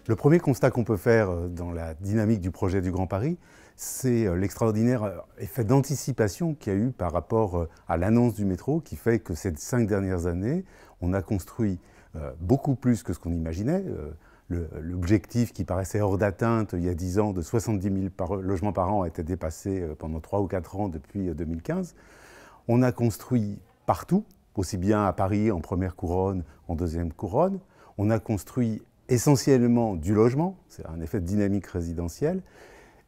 Le premier constat qu'on peut faire dans la dynamique du projet du Grand Paris, c'est l'extraordinaire effet d'anticipation qu'il y a eu par rapport à l'annonce du métro, qui fait que ces 5 dernières années, on a construit beaucoup plus que ce qu'on imaginait. L'objectif qui paraissait hors d'atteinte il y a 10 ans de 70 000 logements par an a été dépassé pendant 3 ou 4 ans depuis 2015. On a construit partout, aussi bien à Paris en première couronne, en deuxième couronne. On a construit essentiellement du logement, c'est un effet de dynamique résidentielle.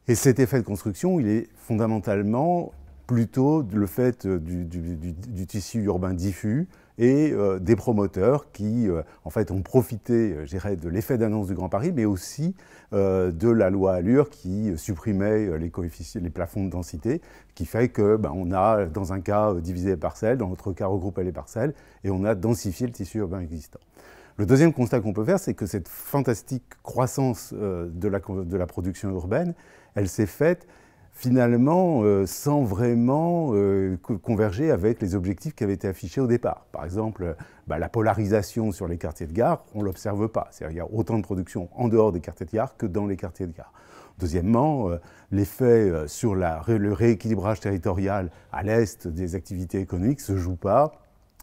Et cet effet de construction, il est fondamentalement plutôt le fait du tissu urbain diffus et des promoteurs qui, en fait, ont profité, je dirais, de l'effet d'annonce du Grand Paris, mais aussi de la loi Allure qui supprimait les coefficients, les plafonds de densité, qui fait que on a, dans un cas, divisé les parcelles, dans l'autre cas, regroupé les parcelles, et on a densifié le tissu urbain existant. Le deuxième constat qu'on peut faire, c'est que cette fantastique croissance de la production urbaine, elle s'est faite finalement sans vraiment converger avec les objectifs qui avaient été affichés au départ. Par exemple, la polarisation sur les quartiers de gare, on ne l'observe pas. C'est-à-dire qu'il y a autant de production en dehors des quartiers de gare que dans les quartiers de gare. Deuxièmement, l'effet sur le rééquilibrage territorial à l'est des activités économiques ne se joue pas.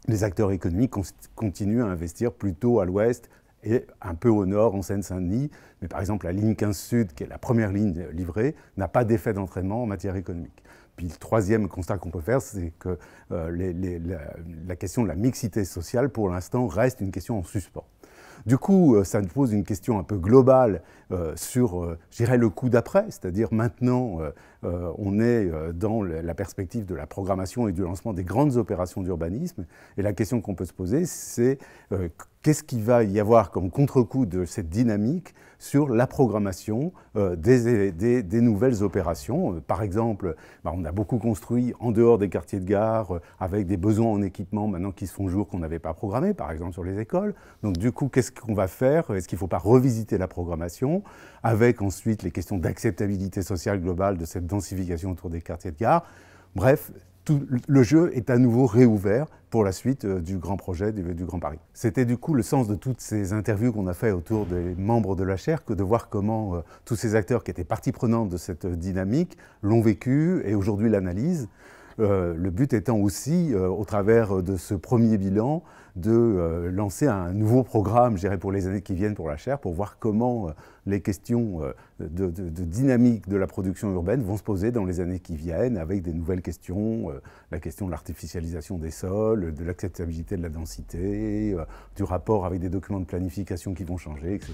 Les acteurs économiques continuent à investir plutôt à l'ouest et un peu au nord, en Seine-Saint-Denis. Mais par exemple, la ligne 15 Sud, qui est la première ligne livrée, n'a pas d'effet d'entraînement en matière économique. Puis le troisième constat qu'on peut faire, c'est que la question de la mixité sociale, pour l'instant, reste une question en suspens. Du coup, ça nous pose une question un peu globale sur, je dirais, le coup d'après, c'est-à-dire maintenant, on est dans la perspective de la programmation et du lancement des grandes opérations d'urbanisme. Et la question qu'on peut se poser, c'est qu'est-ce qu'il va y avoir comme contre-coup de cette dynamique sur la programmation des nouvelles opérations. Par exemple, on a beaucoup construit en dehors des quartiers de gare, avec des besoins en équipement maintenant qui se font jour qu'on n'avait pas programmé, par exemple sur les écoles. Donc du coup, qu'est-ce qu'on va faire? Est-ce qu'il ne faut pas revisiter la programmation, avec ensuite les questions d'acceptabilité sociale globale de cette densification autour des quartiers de gare? Bref, le jeu est à nouveau réouvert pour la suite du grand projet du Grand Paris. C'était du coup le sens de toutes ces interviews qu'on a fait autour des membres de l'HR, que de voir comment tous ces acteurs qui étaient partie prenante de cette dynamique l'ont vécu et aujourd'hui l'analysent. Le but étant aussi, au travers de ce premier bilan, de lancer un nouveau programme, je dirais, pour les années qui viennent pour la chaire, pour voir comment les questions de dynamique de la production urbaine vont se poser dans les années qui viennent, avec des nouvelles questions, la question de l'artificialisation des sols, de l'acceptabilité de la densité, du rapport avec des documents de planification qui vont changer, etc.